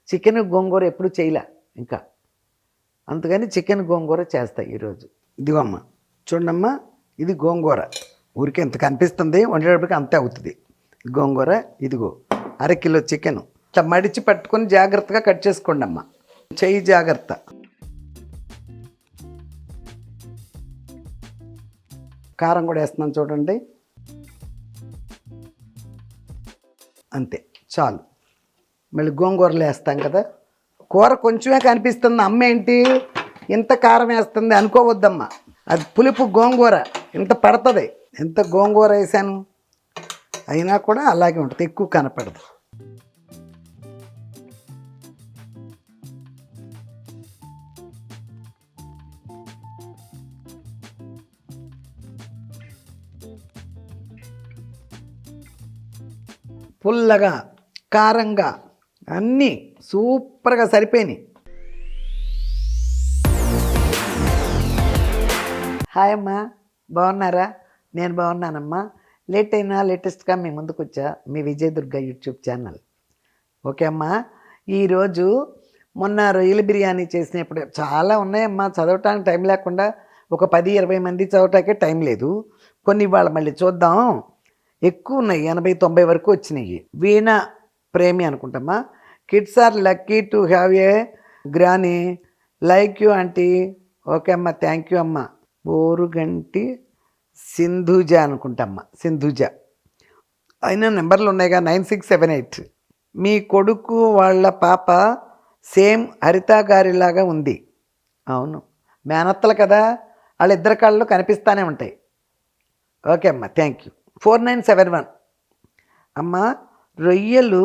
Chicken గోంగూర ఎప్పుడు చేయలే ఇంకా, అందుకని చికెన్ గోంగూర చేస్తా ఈరోజు. ఇదిగో అమ్మ చూడమ్మా, ఇది గోంగూర. ఊరికి ఎంత కనిపిస్తుంది, వండేటప్పటికి అంతే అవుతుంది. గోంగూర ఇదిగో 1/2 కిలో చికెన్ ఇట్లా మడిచి పట్టుకొని జాగ్రత్తగా కట్ చేసుకోండి అమ్మ, చెయ్యి జాగ్రత్త. కారం కూడా వేస్తున్నాను చూడండి, అంతే చాలు. మళ్ళీ గోంగూరలు వేస్తాం కదా. కూర కొంచెమే కనిపిస్తుంది, అమ్మ ఏంటి ఇంత కారం వేస్తుంది అనుకోవద్దమ్మా, అది పులుపు గోంగూర ఇంత పడుతుంది. ఎంత గోంగూర వేసాను అయినా కూడా అలాగే ఉంటుంది, ఎక్కువ కనపడదు. పుల్లగా కారంగా అన్నీ సూపర్గా సరిపోయినాయి. హాయ్ అమ్మా, బాగున్నారా? నేను బాగున్నానమ్మా. లేట్ అయినా లేటెస్ట్గా మీ ముందుకు వచ్చా, మీ విజయదుర్గ యూట్యూబ్ ఛానల్. ఓకే అమ్మా, ఈరోజు మొన్న రొయ్యల బిర్యానీ చేసినప్పుడు చాలా ఉన్నాయమ్మా, చదవటానికి టైం లేకుండా ఒక 10-20 మంది చదవటానికే టైం లేదు. కొన్ని ఇవాళ మళ్ళీ చూద్దాం, ఎక్కువ ఉన్నాయి, 80-90 వరకు వచ్చినాయి. వీణా ప్రేమి అనుకుంటామా. Kids are lucky to have a granny like you aunty. Okay అమ్మ, థ్యాంక్ యూ అమ్మ. బోరుగంటి సింధుజ అనుకుంటామ్మా, సింధుజ. అయినా నెంబర్లు ఉన్నాయిగా 9678. మీ కొడుకు వాళ్ళ పాప సేమ్ హరిత గారిలాగా ఉంది. అవును, మేనత్తలు కదా, వాళ్ళిద్దరి కాళ్ళు కనిపిస్తూనే ఉంటాయి. ఓకే అమ్మ, థ్యాంక్ యూ. 4971. అమ్మ, రొయ్యలు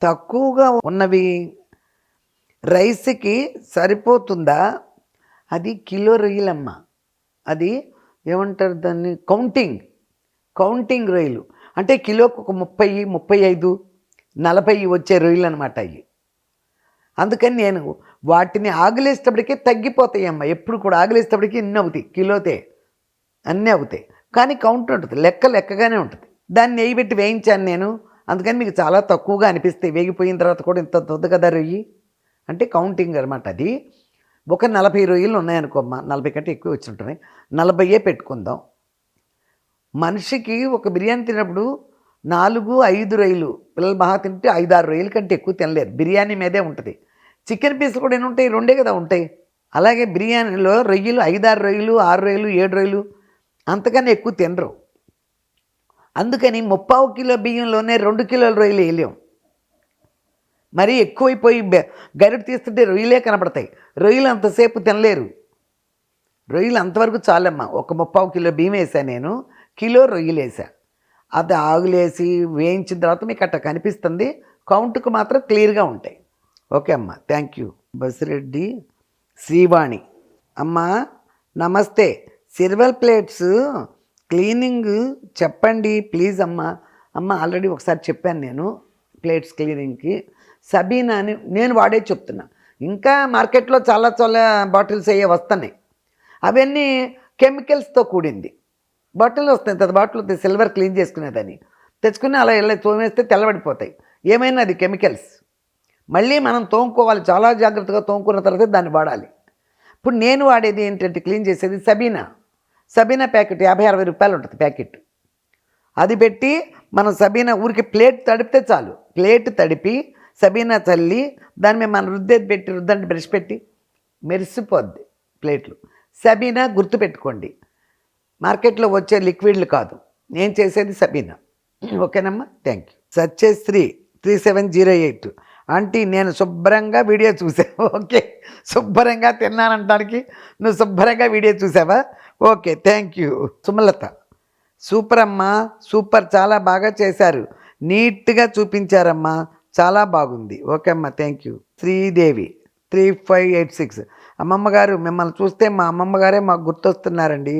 తక్కువగా ఉన్నవి రైస్కి సరిపోతుందా? అది కిలో రొయ్యలమ్మ, అది ఏమంటారు దాన్ని, కౌంటింగ్ రొయ్యలు. అంటే కిలోకి ఒక 30, 35, 40 వచ్చే రొయ్యలు అనమాట అవి. అందుకని నేను వాటిని ఆగులేసేటప్పటికే తగ్గిపోతాయి అమ్మ. ఎప్పుడు కూడా ఆగులేసేటప్పటికి ఇన్ని అవుతాయి, కిలోతే అన్నీ అవుతాయి. కానీ కౌంట్ ఉంటుంది, లెక్కగానే ఉంటుంది. దాన్ని నెయ్యి పెట్టి వేయించాను నేను, అందుకని మీకు చాలా తక్కువగా అనిపిస్తాయి. వేగిపోయిన తర్వాత కూడా ఇంత తొద్దు కదా రొయ్యి అంటే కౌంటింగ్ అనమాట. అది ఒక 40 రొయ్యలు ఉన్నాయనుకోమ్మా, 40 కంటే ఎక్కువ వచ్చి ఉంటున్నాయి, 40 పెట్టుకుందాం. మనిషికి ఒక బిర్యానీ తిన్నప్పుడు 4-5 రొయ్యలు, పిల్లలు బాగా తింటే 5-6 రొయ్యల కంటే ఎక్కువ తినలేరు. బిర్యానీ మీదే ఉంటుంది. చికెన్ పీసులు కూడా ఎన్ని ఉంటాయి, 2 కదా ఉంటాయి. అలాగే బిర్యానీలో రొయ్యలు 5-6 రొయ్యలు, 6 రొయ్యలు, 7 రొయ్యలు, అంతకన్నా ఎక్కువ తినరు. అందుకని 3/4 కిలో బియ్యంలోనే 2 కిలోల రొయ్యలు వేయలేం. మరీ ఎక్కువైపోయి గరిట తీస్తుంటే రొయ్యలే కనపడతాయి. రొయ్యలు అంతసేపు తినలేరు. రొయ్యలు అంతవరకు చాలమ్మా. ఒక 3/4 కిలో బియ్యం వేసా నేను, కిలో రొయ్యలు వేసా. అది ఆగులేసి వేయించిన తర్వాత మీకు అట్లా కనిపిస్తుంది. కౌంటుకు మాత్రం క్లియర్గా ఉంటాయి. ఓకే అమ్మ, థ్యాంక్ యూ. బసిరెడ్డి శ్రీవాణి. అమ్మ నమస్తే, సిల్వర్ ప్లేట్స్ క్లీనింగ్ చెప్పండి ప్లీజ్ అమ్మ. ఆల్రెడీ ఒకసారి చెప్పాను నేను ప్లేట్స్ క్లీనింగ్కి. సబీనా అని నేను వాడే చెప్తున్నా. ఇంకా మార్కెట్లో చాలా బాటిల్స్ అయ్యే వస్తున్నాయి, అవన్నీ కెమికల్స్తో కూడింది. బాటిల్ వస్తాయి, పెద్ద బాటిల్ వస్తాయి సిల్వర్ క్లీన్ చేసుకునేదని. తెచ్చుకుని అలా ఇలా తోమేస్తే తెల్లబడిపోతాయి. ఏమైనా అది కెమికల్స్. మళ్ళీ మనం తోముకోవాలి, చాలా జాగ్రత్తగా తోముకున్న తర్వాత దాన్ని వాడాలి. ఇప్పుడు నేను వాడేది ఏంటంటే క్లీన్ చేసేది సబీనా ప్యాకెట్ 50-60 రూపాయలు ఉంటుంది ప్యాకెట్. అది పెట్టి మనం సబీనా ఊరికి ప్లేట్ తడిపితే చాలు, ప్లేట్ తడిపి సబీనా చల్లి దాని మీద మనం రుద్దండి బ్రష్ పెట్టి మెరిసిపోద్ది ప్లేట్లు. సబీనా గుర్తుపెట్టుకోండి, మార్కెట్లో వచ్చే లిక్విడ్లు కాదు, నేను చేసేది సబీనా. ఓకేనమ్మా, థ్యాంక్ యూ. సత్యశ్రీ 3708. ఆంటీ నేను శుభ్రంగా వీడియో చూసావు. ఓకే, శుభ్రంగా తిన్నానంటానికి నువ్వు శుభ్రంగా వీడియో చూసావా? Okay, thank you. Sumalatha, super అమ్మా, సూపర్, చాలా బాగా చేశారు, నీట్గా చూపించారమ్మా, చాలా బాగుంది. ఓకే అమ్మా, థ్యాంక్ యూ. శ్రీదేవి 3586. అమ్మమ్మ గారు మిమ్మల్ని చూస్తే మా అమ్మమ్మ గారే మాకు గుర్తొస్తున్నారండి,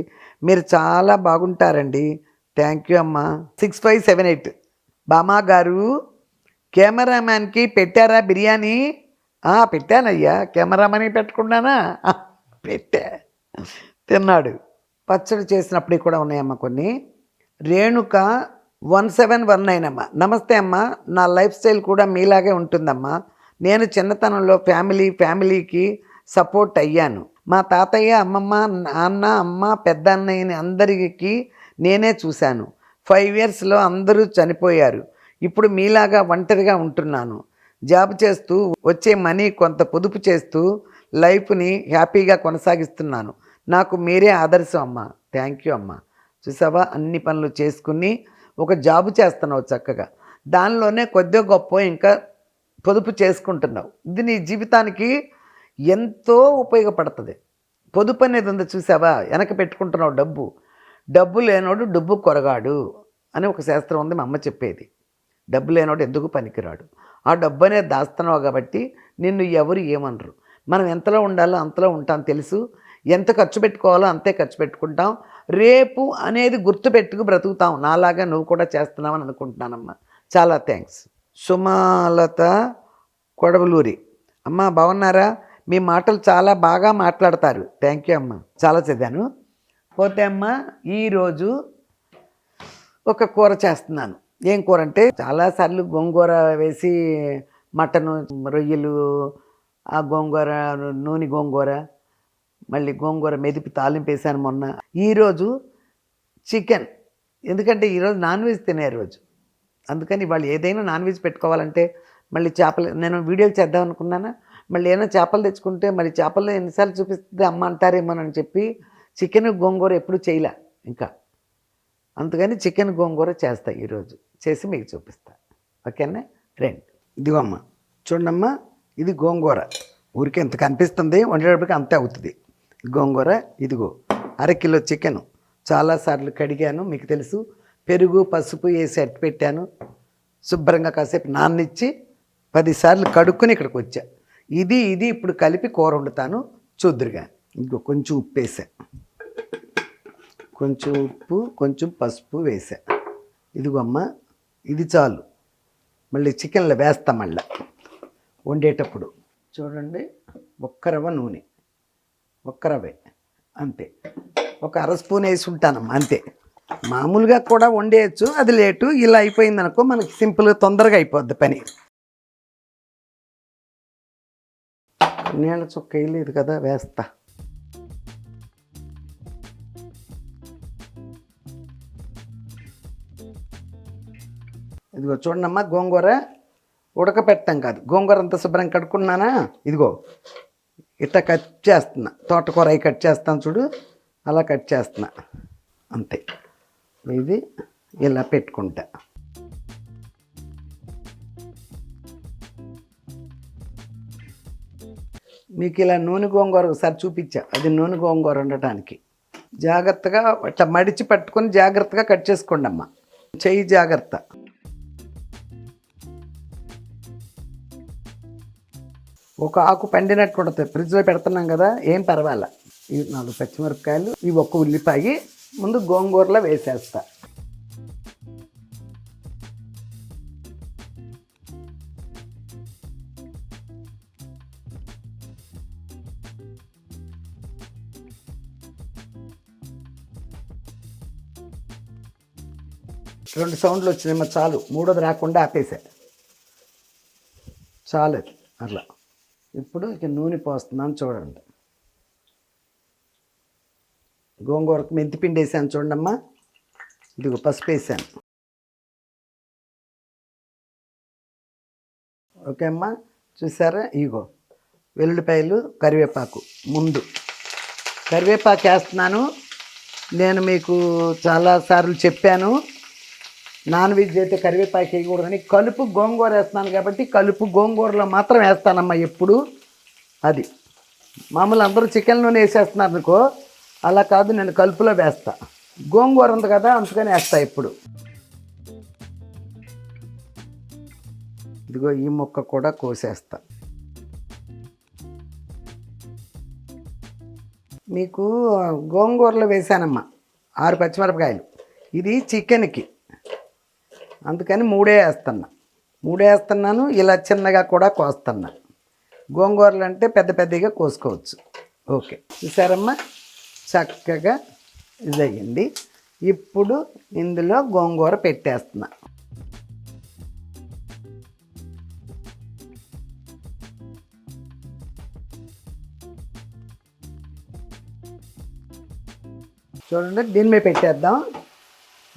మీరు చాలా బాగుంటారండి. థ్యాంక్ యూ అమ్మా. 6578. బామా గారు కెమెరామ్యాన్కి పెట్టారా బిర్యానీ? పెట్టానయ్యా, కెమెరామని పెట్టకుండానా? పెట్టా, తిన్నాడు. పచ్చడి చేసినప్పుడు కూడా ఉన్నాయమ్మా కొన్ని. రేణుక 1719 అమ్మ, నమస్తే అమ్మ, నా లైఫ్ స్టైల్ కూడా మీలాగే ఉంటుందమ్మా, నేను చిన్నతనంలో ఫ్యామిలీకి సపోర్ట్ అయ్యాను. మా తాతయ్య, అమ్మమ్మ, నాన్న, అమ్మ, పెద్ద అన్నయ్యని అందరికీ నేనే చూశాను. 5 ఇయర్స్లో అందరూ చనిపోయారు. ఇప్పుడు మీలాగా ఒంటరిగా ఉంటున్నాను. జాబ్ చేస్తూ వచ్చే మనీ కొంత పొదుపు చేస్తూ లైఫ్ని హ్యాపీగా కొనసాగిస్తున్నాను. నాకు మీరే ఆదర్శం అమ్మ. థ్యాంక్ యూ అమ్మ. చూసావా, అన్ని పనులు చేసుకుని ఒక జాబు చేస్తున్నావు చక్కగా, దానిలోనే కొద్దిగా గొప్ప ఇంకా పొదుపు చేసుకుంటున్నావు. ఇది నీ జీవితానికి ఎంతో ఉపయోగపడుతుంది. పొదుపు అనేది ఉంది చూసావా, వెనక పెట్టుకుంటున్నావు డబ్బు లేనోడు డబ్బు కొరగాడు అని ఒక శాస్త్రం ఉంది, మా అమ్మ చెప్పేది. డబ్బు లేనోడు ఎందుకు పనికిరాడు. ఆ డబ్బు అనేది దాస్తున్నావు కాబట్టి నిన్ను ఎవరు ఏమనరు. మనం ఎంతలో ఉండాలో అంతలో ఉంటాం తెలుసు. ఎంత ఖర్చు పెట్టుకోవాలో అంతే ఖర్చు పెట్టుకుంటాం. రేపు అనేది గుర్తుపెట్టుకు బ్రతుకుతాం. నాలాగా నువ్వు కూడా చేస్తున్నావని అనుకుంటున్నానమ్మా. చాలా థ్యాంక్స్. సుమాలత కొడవలూరి, అమ్మ బాగున్నారా? మీ మాటలు చాలా బాగా మాట్లాడతారు. థ్యాంక్ యూ అమ్మ. చాలా చదివాను. పోతే అమ్మ, ఈరోజు ఒక కూర చేస్తున్నాను. ఏం కూర అంటే, చాలాసార్లు గోంగూర వేసి మటను, రొయ్యలు, ఆ గోంగూర, నూనె గోంగూర, మళ్ళీ గోంగూర మెదిపి తాలింపు వేసాను మొన్న. ఈరోజు చికెన్, ఎందుకంటే ఈరోజు నాన్ వెజ్ తినే రోజు. అందుకని వాళ్ళు ఏదైనా నాన్ వెజ్ పెట్టుకోవాలంటే మళ్ళీ చేపలు, నేను వీడియోలు చేద్దాం అనుకున్నాను. మళ్ళీ ఏమైనా చేపలు తెచ్చుకుంటే మళ్ళీ చేపల్లో ఎన్నిసార్లు చూపిస్తుంది అమ్మ అంటారేమోనని చెప్పి చికెన్ గోంగూర ఎప్పుడు చేయలే ఇంకా. అందుకని చికెన్ గోంగూర చేస్తా ఈరోజు, చేసి మీకు చూపిస్తా. ఓకేనా ఫ్రెండ్? ఇదిగో అమ్మ, చూడమ్మా, ఇది గోంగూర. ఊరికి ఎంత కనిపిస్తుంది, వండేటప్పటికి అంతే అవుతుంది. గోంగూర ఇదిగో 1/2 కిలో చికెను చాలాసార్లు కడిగాను, మీకు తెలుసు. పెరుగు, పసుపు వేసి అట్టి పెట్టాను. శుభ్రంగా కాసేపు నాన్నిచ్చి 10 సార్లు కడుక్కొని ఇక్కడికి వచ్చా. ఇది ఇప్పుడు కలిపి కూర వండుతాను, చూద్దురుగా. ఇంకో కొంచెం ఉప్పు వేసా, కొంచెం ఉప్పు, కొంచెం పసుపు వేసా. ఇదిగో అమ్మ, ఇది చాలు. మళ్ళీ చికెన్లో వేస్తా మళ్ళీ వండేటప్పుడు. చూడండి, 1 రవ్వ నూనె, 1 రవ్వే అంతే. ఒక 1/2 స్పూన్ వేసి ఉంటానమ్మా అంతే. మామూలుగా కూడా వండేయచ్చు, అది లేటు. ఇలా అయిపోయింది అనుకో, మనకి సింపుల్గా తొందరగా అయిపోద్ది పని. నీళ్ళ చుక్క వేయలేదు కదా, వేస్తా. ఇదిగో చూడమ్మా, గోంగూర ఉడకపెట్టం కాదు, గోంగూర అంతా శుభ్రం కడుక్కున్నానా. ఇదిగో ఇట్లా కట్ చేస్తున్నా, తోటకూర అవి కట్ చేస్తాను చూడు, అలా కట్ చేస్తున్నా అంతే. ఇది ఇలా పెట్టుకుంటా. మీకు ఇలా నూనె గోంగూర ఒకసారి చూపించా, అది నూనె గోంగూర ఉండటానికి. జాగ్రత్తగా ఇట్లా మడిచి పట్టుకొని జాగ్రత్తగా కట్ చేసుకోండి అమ్మ, చెయ్యి జాగ్రత్త. ఒక ఆకు పండినట్టు ఉంటుంది, ఫ్రిడ్జ్లో పెడుతున్నాం కదా, ఏం పర్వాలే. ఇవి 4 పచ్చిమిరపకాయలు, ఇవి 1 ఉల్లిపాయ ముందు గోంగూరలో వేసేస్తా. రెండు సౌండ్లు వచ్చినాయి, చాలు. మూడోది రాకుండా ఆపేసా, చాలు అట్లా. ఇప్పుడు ఇక నూనె పోస్తున్నాను చూడండి. గోంగూరకు మెంతిపిండి వేసాను చూడమ్మా. ఇదిగో పసుపు వేసాను. ఓకే అమ్మా, చూసారా? ఇగో వెల్లుల్లిపాయలు, కరివేపాకు. ముందు కరివేపాకు వేస్తున్నాను. నేను మీకు చాలాసార్లు చెప్పాను, నాన్ వెజ్ అయితే కరివేపాకు వేయకూడదని. కలుపు గోంగూర వేస్తున్నాను కాబట్టి కలుపు గోంగూరలో మాత్రం వేస్తానమ్మా ఎప్పుడు. అది మామూలు అందరూ చికెన్లోనే వేసేస్తున్నారు అనుకో, అలా కాదు, నేను కలుపులో వేస్తా. గోంగూర ఉంది కదా, అందుకని వేస్తా ఎప్పుడు. ఇదిగో ఈ ముక్క కూడా కోసేస్తా. మీకు గోంగూరలో వేసానమ్మా 6 పచ్చిమిరపకాయలు. ఇది చికెన్కి, అందుకని 3 వేస్తున్నాను. ఇలా చిన్నగా కూడా కోస్తున్నా. గోంగూరలు అంటే పెద్ద పెద్దగా కోసుకోవచ్చు. ఓకే, చూసారమ్మా, చక్కగా ఇది అయ్యింది. ఇప్పుడు ఇందులో గోంగూర పెట్టేస్తున్నా. చూడండి, దీని మీద పెట్టేద్దాం.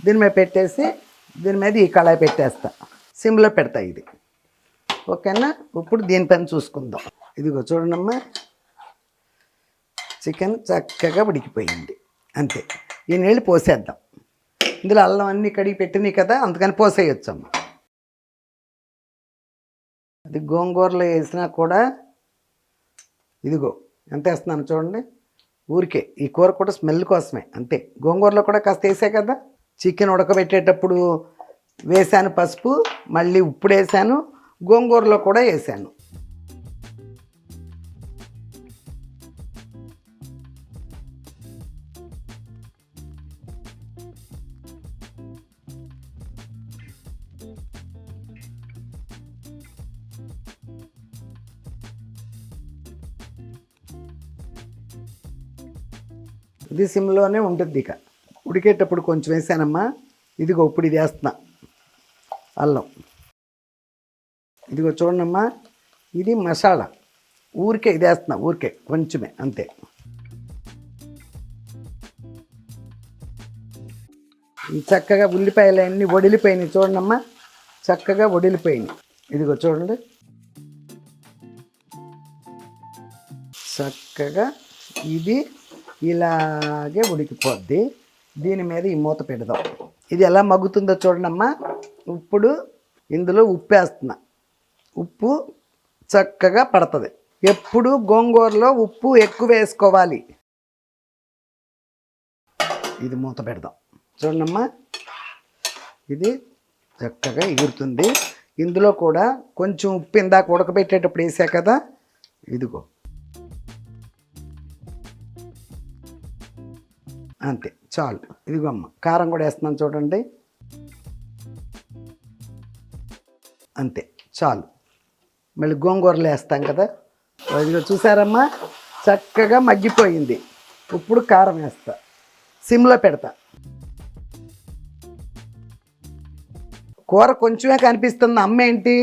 దీని మీద పెట్టేసి దీని మీద ఈ కళాయి పెట్టేస్తా. సిమ్లో పెడతా ఇది. ఓకేనా? ఇప్పుడు దీనిపైన చూసుకుందాం. ఇదిగో చూడండమ్మా, చికెన్ చక్కగా ఉడికిపోయింది. అంతే. ఈ నీళ్ళు పోసేద్దాం. ఇందులో అల్లం అన్నీ కడిగి పెట్టినాయి కదా, అందుకని పోసేయచ్చమ్మా. అది గోంగూరలో వేసినా కూడా ఇదిగో ఎంత వేస్తున్నాను చూడండి. ఊరికే ఈ కూర కూడా స్మెల్ కోసమే, అంతే. గోంగూరలో కూడా కాస్త వేసే కదా. చికెన్ ఉడకబెట్టేటప్పుడు వేసాను పసుపు, మళ్ళీ ఉప్పుడు వేసాను, గోంగూరలో కూడా వేసాను. ఇది సిమ్లోనే ఉంటుంది. ఇక ఉడికేటప్పుడు కొంచెం వేసానమ్మా. ఇదిగో ఇప్పుడు ఇది వేస్తున్నా, అల్లం. ఇదిగో చూడండమ్మా, ఇది మసాలా. ఊరికే ఇది వేస్తున్నా, ఊరికే కొంచెమే, అంతే. చక్కగా ఉల్లిపాయలు అన్నీ వడిలిపోయినాయి చూడండమ్మా, చక్కగా వడిలిపోయినాయి. ఇదిగో చూడండి, చక్కగా ఇది ఇలాగే ఉడికిపోద్ది. దీని మీద ఈ మూత పెడదాం. ఇది ఎలా మగ్గుతుందో చూడండమ్మా. ఇప్పుడు ఇందులో ఉప్పు వేస్తున్నా. ఉప్పు చక్కగా పడుతుంది. ఎప్పుడు గోంగూరలో ఉప్పు ఎక్కువ వేసుకోవాలి. ఇది మూత పెడదాం. చూడండమ్మా, ఇది చక్కగా ఎగురుతుంది. ఇందులో కూడా కొంచెం ఉప్పు ఇందాక ఉడకబెట్టేటప్పుడు వేసా కదా, ఇదిగో అంతే, చాలు. ఇదిగో అమ్మ, కారం కూడా వేస్తున్నాను చూడండి, అంతే, చాలు. మళ్ళీ గోంగూరలు వేస్తాం కదా. ఇదిగో చూసారమ్మా, చక్కగా మగ్గిపోయింది. ఇప్పుడు కారం వేస్తా, సిమ్లో పెడతా. కూర కొంచెమే కనిపిస్తుంది, అమ్మ ఏంటి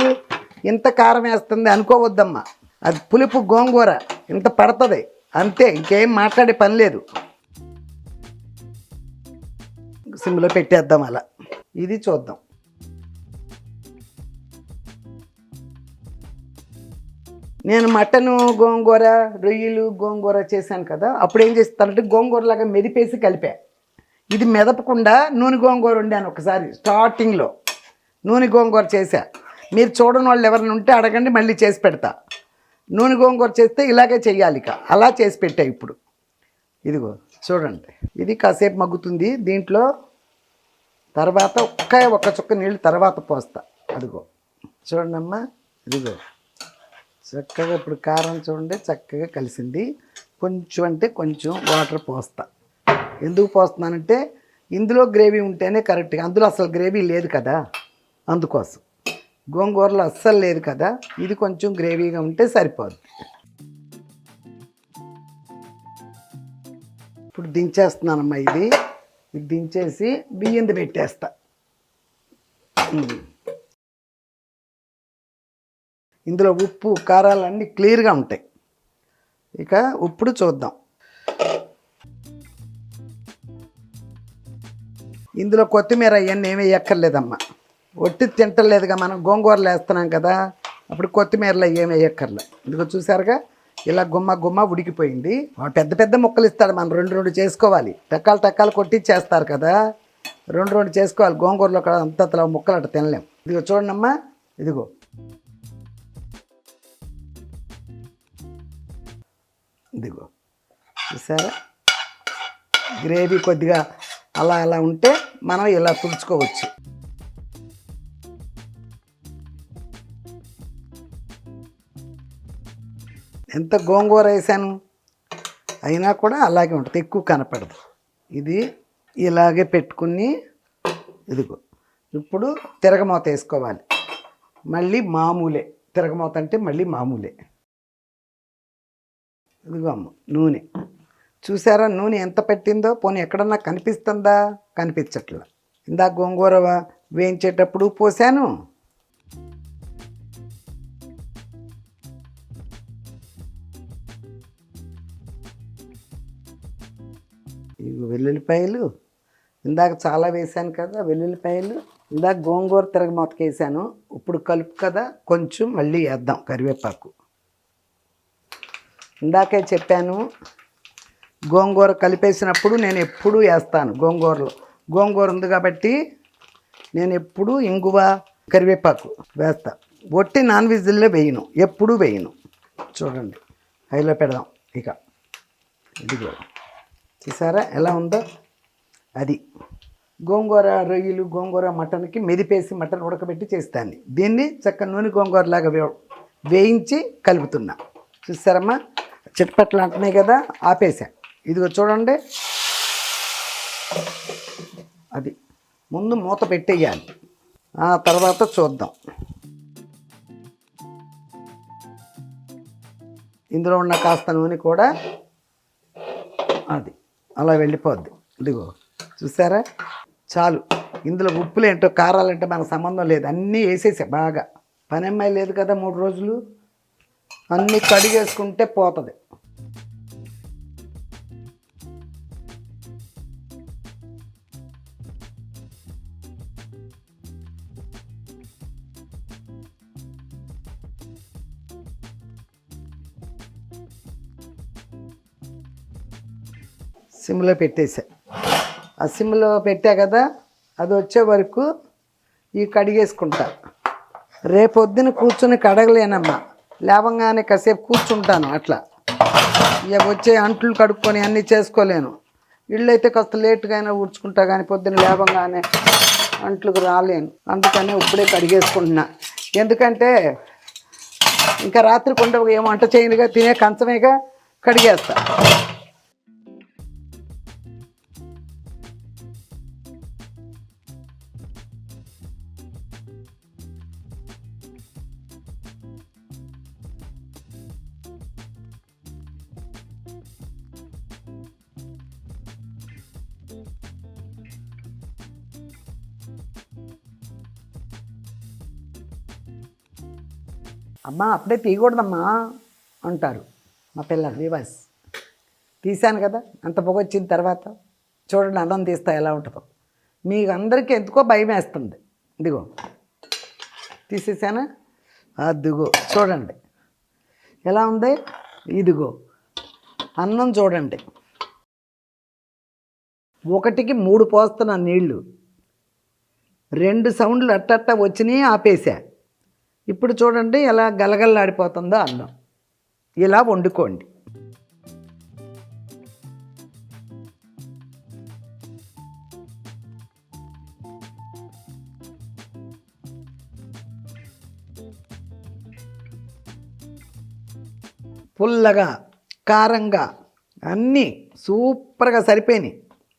ఇంత కారం వేస్తుంది అనుకోవద్దమ్మా. అది పులుపు గోంగూర ఇంత పడుతుంది, అంతే. ఇంకేం మాట్లాడే పని లేదు. సిమ్లో పెట్టేద్దాం అలా. ఇది చూద్దాం. నేను మటను గోంగూర, రొయ్యలు గోంగూర చేశాను కదా, అప్పుడు ఏం చేస్తానంటే గోంగూరలాగా మెదిపేసి కలిపా. ఇది మెదపకుండా నూనె గోంగూర వండాను ఒకసారి స్టార్టింగ్లో. నూనె గోంగూర చేశా. మీరు చూడని వాళ్ళు ఎవరైనా ఉంటే అడగండి, మళ్ళీ చేసి పెడతా. నూనె గోంగూర చేస్తే ఇలాగే చెయ్యాలి. ఇక అలా చేసి పెట్టా. ఇప్పుడు ఇదిగో చూడండి, ఇది కాసేపు మగ్గుతుంది. దీంట్లో తర్వాత ఒక్క చుక్క నీళ్ళు తర్వాత పోస్తా. అదిగో చూడండమ్మా, ఇదిగో చక్కగా ఇప్పుడు కారం చూడండి చక్కగా కలిసింది. కొంచెం అంటే కొంచెం వాటర్ పోస్తా. ఎందుకు పోస్తున్నానంటే ఇందులో గ్రేవీ ఉంటేనే కరెక్ట్గా, అందులో అసలు గ్రేవీ లేదు కదా, అందుకోసం. గోంగూరలో అస్సలు లేదు కదా, ఇది కొంచెం గ్రేవీగా ఉంటే సరిపోద్ది. ఇప్పుడు దించేస్తున్నానమ్మా. ఇది దించేసి బియ్యంది పెట్టేస్తా. ఇందులో ఉప్పు కారాలు అన్నీ క్లియర్గా ఉంటాయి. ఇక ఇప్పుడు చూద్దాం. ఇందులో కొత్తిమీర అవన్నీ ఏమీ వేయక్కర్లేదమ్మా. ఒట్టి తింటలేదుగా, మనం గోంగూరలు వేస్తున్నాం కదా, అప్పుడు కొత్తిమీరలో ఏమి వేయక్కర్లే. ఇదిగో చూసారుగా, ఇలా గుమ్మ ఉడికిపోయింది. పెద్ద పెద్ద ముక్కలు ఇస్తాడు, మనం రెండు చేసుకోవాలి. టక్కాలు కొట్టి చేస్తారు కదా, రెండు చేసుకోవాలి. గోంగూరలో కూడా అంతలా ముక్కలు అట్ట తినలేం. ఇదిగో చూడండమ్మా, ఇదిగో చూసారా, గ్రేవీ కొద్దిగా అలా ఉంటే మనం ఇలా తుడుచుకోవచ్చు. ఎంత గోంగూర వేసాను అయినా కూడా అలాగే ఉంటుంది, ఎక్కువ కనపడదు. ఇది ఇలాగే పెట్టుకుని ఇదిగో ఇప్పుడు తిరగమూత వేసుకోవాలి. మళ్ళీ మామూలే, తిరగమూత అంటే మళ్ళీ మామూలే. ఇదిగో అమ్మ నూనె చూసారా, నూనె ఎంత పెట్టిందో. పోనీ ఎక్కడన్నా కనిపిస్తుందా? కనిపించట్లా. ఇందాక గోంగూర వేయించేటప్పుడు పోసాను. ఇవి వెల్లుల్లిపాయలు ఇందాక చాలా వేసాను కదా వెల్లుల్లిపాయలు. ఇందాక గోంగూర తిరగమాతకి వేసాను. ఇప్పుడు కలుపు కదా కొంచెం మళ్ళీ వేద్దాం కరివేపాకు. ఇందాకే చెప్పాను గోంగూర కలిపేసినప్పుడు నేను ఎప్పుడూ వేస్తాను. గోంగూర ఉంది కాబట్టి నేను ఎప్పుడూ ఇంగువ కరివేపాకు వేస్తా. ఒట్టి నాన్ వెజ్లో వేయను, ఎప్పుడూ వేయను. చూడండి హైలో పెడదాం. ఇక ఇదిగో చూసారా ఎలా ఉందో. అది గోంగూర రొయ్యలు గోంగూర మటన్కి మెదిపేసి మటన్ ఉడకబెట్టి చేస్తాను. దీన్ని చక్క నూనె గోంగూరలాగా వేయించి కలుపుతున్నా. చూసారమ్మా చిట్పట్లు అంటున్నాయి కదా, ఆపేసా. ఇదిగో చూడండి. అది ముందు మూత పెట్టేయాలి, ఆ తర్వాత చూద్దాం. ఇందులో ఉన్న కాస్త నూనె కూడా అది అలా వెళ్ళిపోద్ది. ఇదిగో చూసారా చాలు. ఇందులో ఉప్పులు ఏంటో కారాలంటే మనకు సంబంధం లేదు, అన్నీ వేసేసా బాగా. పని అమ్మాయి లేదు కదా 3 రోజులు, అన్నీ కడిగేసుకుంటే పోతుంది. సిమ్లో పెట్టేసా. ఆ సిమ్లో పెట్టా కదా, అది వచ్చే వరకు ఈ కడిగేసుకుంటా. రేపొద్దున కూర్చొని కడగలేనమ్మా, లేవంగానే కాసేపు కూర్చుంటాను అట్లా. ఇక వచ్చే అంట్లు కడుక్కొని అన్నీ చేసుకోలేను. ఇళ్ళు అయితే కాస్త లేట్గా అయినా ఊడ్చుకుంటా, కానీ పొద్దున్న లేవంగానే అంట్లకు రాలేను. అందుకనే ఇప్పుడే కడిగేసుకుంటున్నా. ఎందుకంటే ఇంకా రాత్రి కొండ ఏమో వంట చేయనుగా, తినే కంచమేగా, కడిగేస్తా. అమ్మా అప్పుడే తీయకూడదమ్మా అంటారు మా పిల్లలు వివాస్. తీశాను కదా, అంత పొగ వచ్చిన తర్వాత చూడండి అన్నం తీస్తా ఎలా ఉంటుందో. మీకు అందరికీ ఎందుకో భయం వేస్తుంది. ఇదిగో తీసేసానా, అదిగో చూడండి ఎలా ఉంది. ఇదిగో అన్నం చూడండి, 1కి 3 పోస్తున్నాను నీళ్ళు. 2 సౌండ్లు అట్టట్ట వచ్చినాయి, ఆపేసా. ఇప్పుడు చూడండి ఎలా గలగల్లాడిపోతుందో అన్నం. ఇలా వండుకోండి. పుల్లగా కారంగా అన్నీ సూపర్గా సరిపోయినాయి.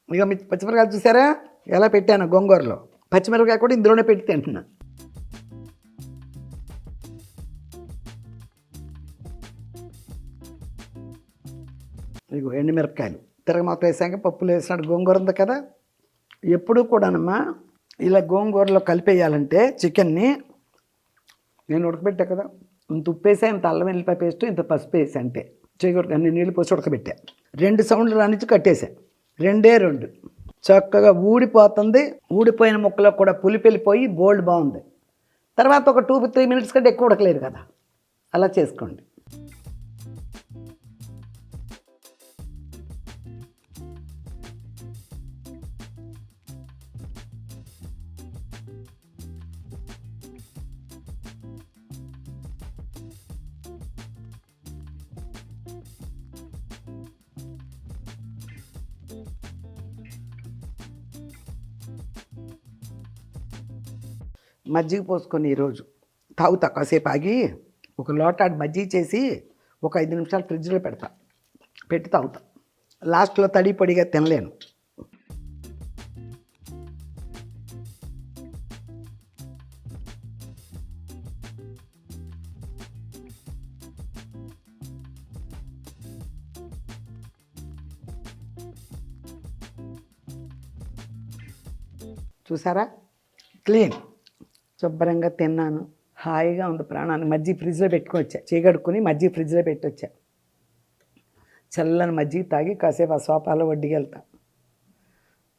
ఇక మీ పచ్చిమిరకాయలు చూసారా ఎలా పెట్టాను గోంగూరలో. పచ్చిమిరపకాయ కూడా ఇందులోనే పెట్టి తింటున్నా. ఇగో ఎండుమిరపకాయలు తిరగమాత వేసాక పప్పులు వేసినట్టు గోంగూర ఉంది కదా. ఎప్పుడూ కూడానమ్మా ఇలా గోంగూరలో కలిపేయాలంటే చికెన్ని నేను ఉడకబెట్టా కదా, ఇంత ఉప్పు వేసా, ఇంత అల్లం వెల్లిపాయ పేస్ట్, ఇంత పసుపు వేసా, అంటే చేయకూడదు. అన్ని నీళ్ళు పోసి ఉడకబెట్టా. 2 సౌండ్లు రానిచ్చి కట్టేసా. 2 చక్కగా ఊడిపోతుంది. ఊడిపోయిన ముక్కలో కూడా పులిపి వెళ్ళిపోయి బోల్డ్ బాగుంది. తర్వాత ఒక 2-3 మినిట్స్ కంటే ఎక్కువ ఉడకలేదు కదా, అలా చేసుకోండి. మజ్జిగ పోసుకొని ఈరోజు తాగుతా. కాసేపు ఆగి ఒక లోటాడు మజ్జిగ చేసి ఒక 5 నిమిషాలు ఫ్రిడ్జ్లో పెట్టి తాగుతా. లాస్ట్లో తడి పొడిగా తినలేను. చూసారా క్లీన్, శుభ్రంగా తిన్నాను, హాయిగా ఉంది ప్రాణాన్ని. మజ్జిగ ఫ్రిడ్జ్లో పెట్టుకొని వచ్చా, చీకడుక్కుని మజ్జిగ ఫ్రిడ్జ్లో పెట్టొచ్చా. చల్లని మజ్జిగ తాగి కాసేపు ఆ సోఫాలో వడ్డీకి వెళ్తా.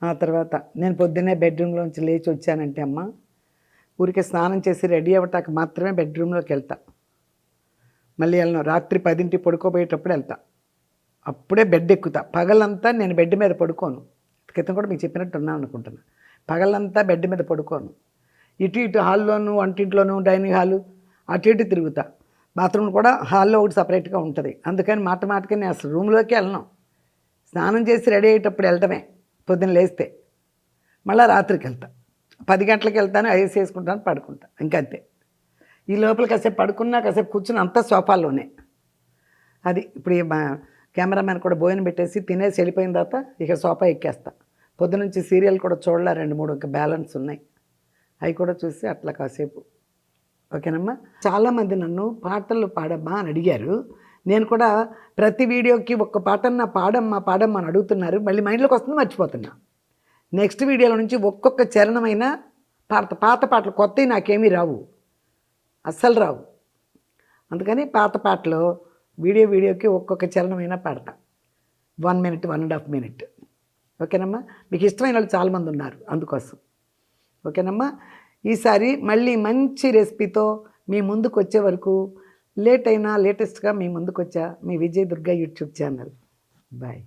ఆ తర్వాత నేను పొద్దున్నే బెడ్రూమ్లోంచి లేచి వచ్చానంటే అమ్మ, ఊరికే స్నానం చేసి రెడీ అవ్వటానికి మాత్రమే బెడ్రూమ్లోకి వెళ్తా. మళ్ళీ వెళ్ళను. రాత్రి 10ంటికి పడుకోబోయేటప్పుడు వెళ్తా. అప్పుడే బెడ్ ఎక్కుతా. పగలంతా నేను బెడ్ మీద పడుకోను. క్రితం కూడా మీకు చెప్పినట్టు ఉన్నాను అనుకుంటున్నా. పగలంతా బెడ్ మీద పడుకోను. ఇటు ఇటు హాల్లోను, వంటింట్లోను, డైనింగ్ హాలు అటు ఇటు తిరుగుతా. బాత్రూమ్ కూడా హాల్లో ఒకటి సపరేట్గా ఉంటుంది. అందుకని మాటకి నేను అసలు రూమ్లోకి వెళ్ళను. స్నానం చేసి రెడీ అయ్యేటప్పుడు వెళ్ళటమే, పొద్దున్న లేస్తే. మళ్ళీ రాత్రికి వెళ్తా. 10 గంటలకు వెళ్తాను, ఐస్ వేసుకుంటాను, పడుకుంటా. ఇంకంతే. ఈ లోపల కాసేపు పడుకున్నా, కాసేపు కూర్చుని అంతా సోఫాలోనే. అది ఇప్పుడు మా కెమెరామ్యాన్ కూడా భోజనం పెట్టేసి తినేసి వెళ్ళిపోయిన తర్వాత ఇక సోఫా ఎక్కేస్తా. పొద్దునుంచి సీరియల్ కూడా చూడలే, 2-3 ఇంకా బ్యాలెన్స్ ఉన్నాయి. అవి కూడా చూసి అట్లా కాసేపు. ఓకేనమ్మా. చాలామంది నన్ను పాటలు పాడమ్మా అని అడిగారు. నేను కూడా ప్రతి వీడియోకి ఒక్క పాటన్నా పాడమ్మా అని అడుగుతున్నారు. మళ్ళీ మైండ్లోకి వస్తుంది, మర్చిపోతున్నా. నెక్స్ట్ వీడియోలో నుంచి ఒక్కొక్క చరణమైనా పాడతా. పాత పాటలు కొత్తవి నాకేమీ రావు, అస్సలు రావు. అందుకని పాత పాటలు వీడియోకి ఒక్కొక్క చరణమైనా పాడతా. 1 minute, 1.5 minute. ఓకేనమ్మా. మీకు ఇష్టమైన వాళ్ళు చాలామంది ఉన్నారు అందుకోసం. ఓకేనమ్మా. ఈసారి మళ్ళీ మంచి రెసిపీతో మీ ముందుకు వచ్చే వరకు లేట్ అయినా లేటెస్ట్గా మీ ముందుకు వచ్చా. మీ Vijay Durga YouTube channel. Bye.